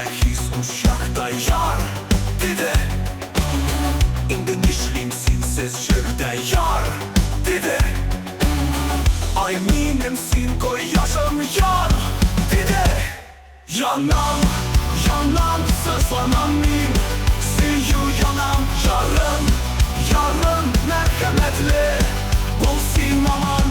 his uşakta yar Dide İndi nişlim sinsiz şirde yar Dide Ay minim sin koy yaşam yar Dide Yanam, yanam sızlanam min Siyu yanam yarım, yarım merhametli Bul sin ama